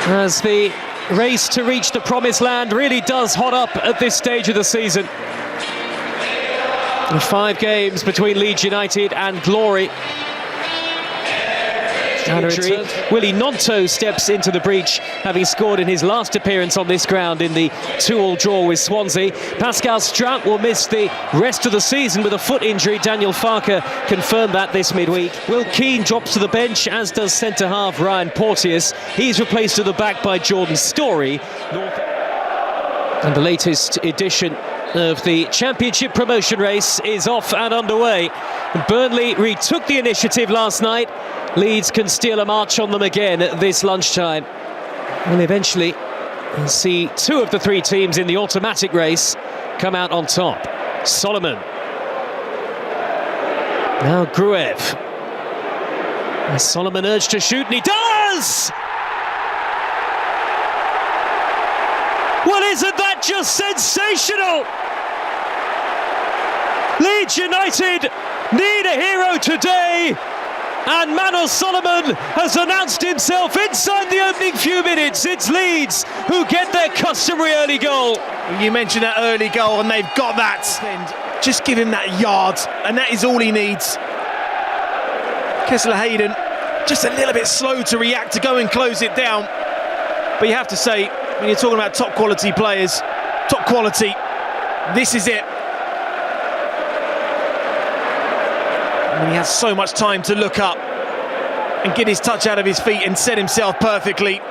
As the race to reach the promised land really does hot up at this stage of the season. 5 games between Leeds United and glory. Willie Gnonto steps into the breach, having scored in his last appearance on this ground in the 2-2 draw with Swansea. Pascal Struijk will miss the rest of the season with a foot injury. Daniel Farke confirmed that this midweek. Will Keane drops to the bench, as does centre-half Ryan Porteous. He's replaced at the back by Jordan Storey. And the latest edition of the Championship promotion race is off and underway. Burnley retook the initiative last night. Leeds can steal a march on them again at this lunchtime. We'll eventually see 2 of the 3 teams in the automatic race come out on top. Solomon. Now Gruev. And Solomon urged to shoot, and he does! Well, isn't that just sensational? Leeds United need a hero today, and Manor Solomon has announced himself inside the opening few minutes. It's Leeds who get their customary early goal. You mentioned that early goal, and they've got that. And just give him that yard, and that is all he needs. Kessler-Hayden just a little bit slow to react, to go and close it down. But you have to say, when you're talking about top quality players, top quality, this is it. And he has so much time to look up and get his touch out of his feet and set himself perfectly.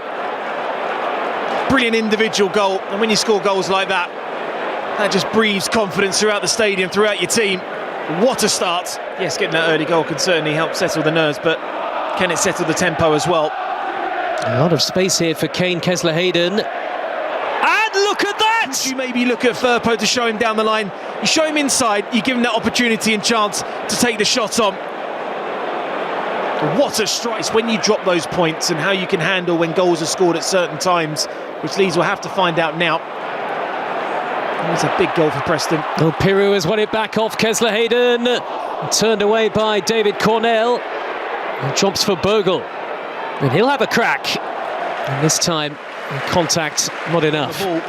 Brilliant individual goal, and when you score goals like that, that just breathes confidence throughout the stadium, throughout your team. What a start. Yes, getting that early goal can certainly help settle the nerves, but can it settle the tempo as well? A lot of space here for Kane Kessler-Hayden. And look at that! You maybe look at Firpo to show him down the line. You show him inside, you give him that opportunity and chance to take the shot on. What a strike. It's when you drop those points and how you can handle when goals are scored at certain times, which Leeds will have to find out now. It's a big goal for Preston. Oh, Piru has won it back off Kessler-Hayden. Turned away by David Cornell. And jumps for Bogle. And he'll have a crack. And this time, contact not enough. The ball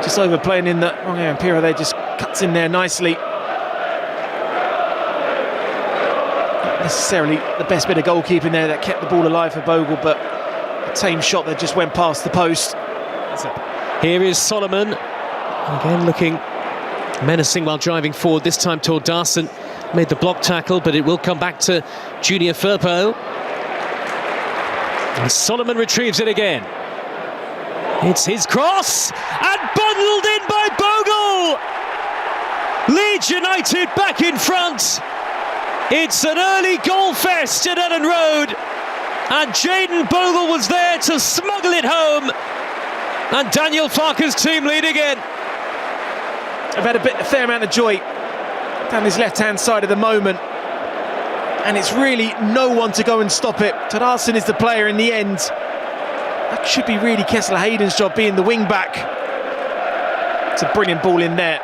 just overplaying in the wrong area, and Piru there just cuts in there nicely. Not necessarily the best bit of goalkeeping there that kept the ball alive for Bogle, but a tame shot that just went past the post. Here is Solomon, again looking menacing while driving forward, this time toward Darson. Made the block tackle, but it will come back to Junior Firpo. And Solomon retrieves it again. It's his cross, and bundled in by Bogle! Leeds United back in front. It's an early goal fest at Ellen Road, and Jayden Bogle was there to smuggle it home. And Daniel Farke's team lead again. I've had a fair amount of joy down his left-hand side at the moment, and it's really no one to go and stop it. Tadarsson is the player in the end. That should be really Kessler-Hayden's job, being the wing-back. It's a brilliant ball in there.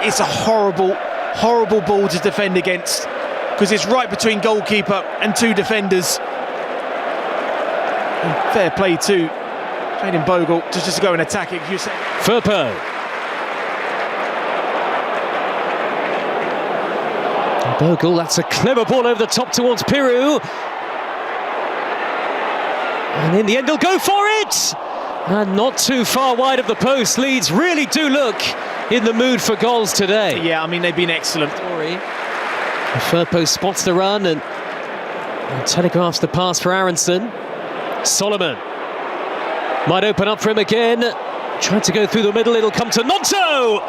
It's a horrible, horrible ball to defend against, because it's right between goalkeeper and 2 defenders. And fair play to Jayden Bogle to just go and attack it. Firpo. Bogle, that's a clever ball over the top towards Piru. And in the end, he'll go for it! And not too far wide of the post. Leeds really do look in the mood for goals today. Yeah, I mean, they've been excellent. Firpo spots the run and telegraphs the pass for Aronson. Solomon might open up for him again. Trying to go through the middle, it'll come to Gnonto!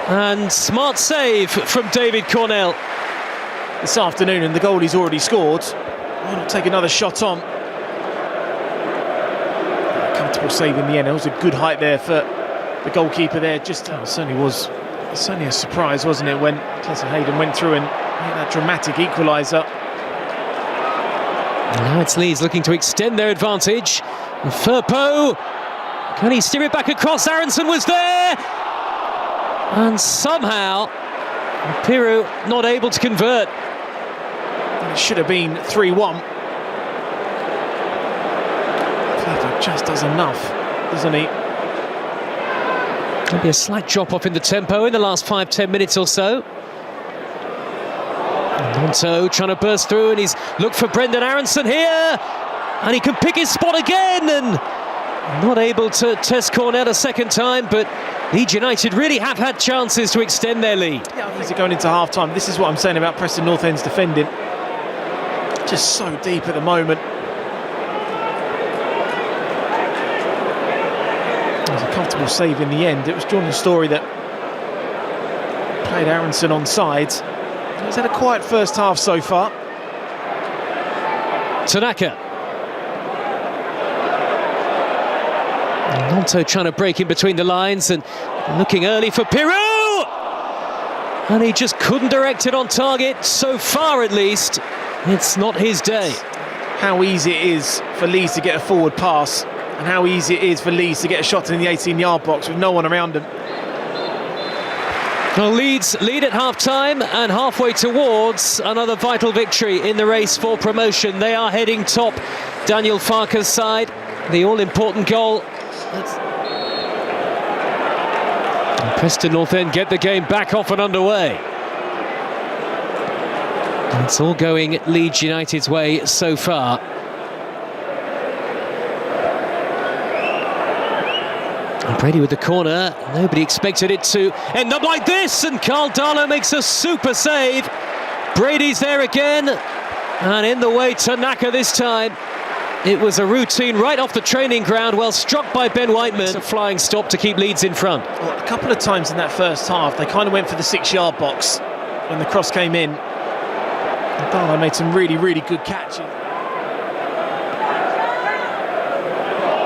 And smart save from David Cornell. This afternoon, and the goalie's already scored. Why not take another shot on? Comfortable save in the end. It was a good height there for the goalkeeper there. Just certainly a surprise, wasn't it, when Kessler-Hayden went through and made that dramatic equaliser. Now it's Leeds looking to extend their advantage. And Firpo, can he steer it back across? Aronson was there, and somehow Piru not able to convert. It should have been 3-1. just does enough, doesn't he? Maybe a slight drop-off in the tempo in the last 5-10 minutes or so. Nonto trying to burst through, and he's looked for Brendan Aronson here, and he can pick his spot again, and not able to test Cornell a second time, but Leeds United really have had chances to extend their lead. Yeah, I think they're going into half-time. This is what I'm saying about Preston North End's defending. Just so deep at the moment. It was a comfortable save in the end. It was Jordan Story that played Aronson on side. He's had a quiet first half so far. Tanaka. Nonto trying to break in between the lines and looking early for Pirou! And he just couldn't direct it on target, so far at least. It's not his day. How easy it is for Leeds to get a forward pass, and how easy it is for Leeds to get a shot in the 18-yard box with no one around them. Well, Leeds lead at half-time and halfway towards another vital victory in the race for promotion. They are heading top. Daniel Farke's side, the all-important goal. And Preston North End get the game back off and underway. And it's all going Leeds United's way so far. And Brady with the corner. Nobody expected it to end up like this, and Carl Darlow makes a super save. Brady's there again, and in the way Tanaka this time. It was a routine right off the training ground, well struck by Ben Whiteman. It's a flying stop to keep Leeds in front. Well, a couple of times in that first half, they kind of went for the 6-yard box when the cross came in. And Darlow made some really, really good catches.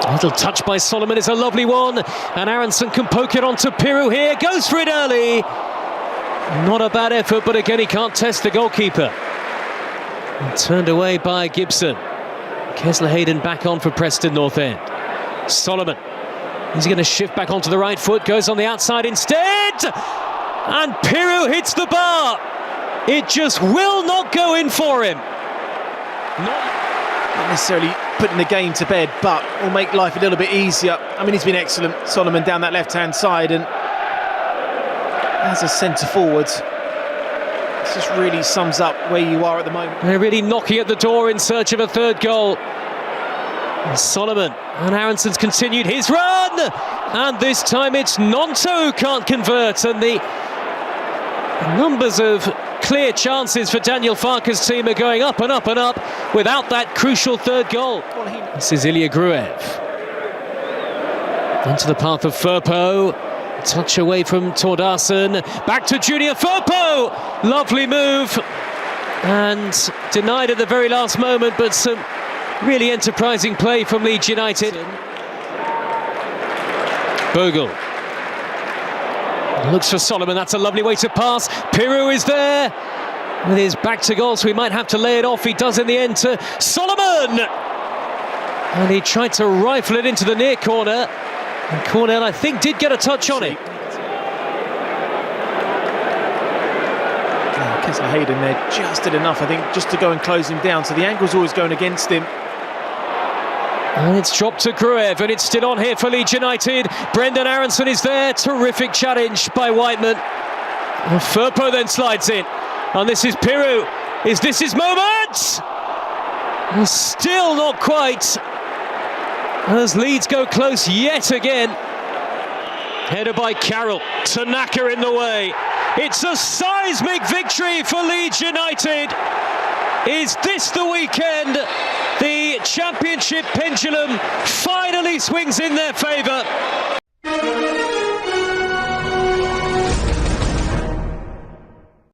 A little touch by Solomon is a lovely one, and Aronson can poke it onto Pirou here, goes for it early. Not a bad effort, but again he can't test the goalkeeper. And turned away by Gibson. Kesler Hayden back on for Preston North End. Solomon, is he going to shift back onto the right foot, goes on the outside instead, and Pirou hits the bar. It just will not go in for him. Not necessarily putting the game to bed, but will make life a little bit easier. I mean, he's been excellent, Solomon, down that left-hand side, and as a centre forward, this just really sums up where you are at the moment. They're really knocking at the door in search of a third goal. And Solomon, and Aronson's continued his run, and this time it's Nonto who can't convert, and the numbers of clear chances for Daniel Farke's team are going up and up and up without that crucial third goal. This is Ilya Gruev. Into the path of Firpo. Touch away from Tordarson. Back to Junior Firpo. Lovely move. And denied at the very last moment, but some really enterprising play from Leeds United. Bogle. Looks for Solomon, that's a lovely way to pass. Pirou is there with his back to goal, so he might have to lay it off. He does in the end to Solomon! And he tried to rifle it into the near corner. And Cornell, I think, did get a touch on it. Kesler Hayden there just did enough, I think, just to go and close him down. So the angle's always going against him. And it's dropped to Gruev, and it's still on here for Leeds United. Brendan Aronson is there. Terrific challenge by Whiteman. And Firpo then slides in. And this is Pirou. Is this his moment? And still not quite. As Leeds go close yet again. Headed by Carroll. Tanaka in the way. It's a seismic victory for Leeds United. Is this the weekend? The championship pendulum finally swings in their favour.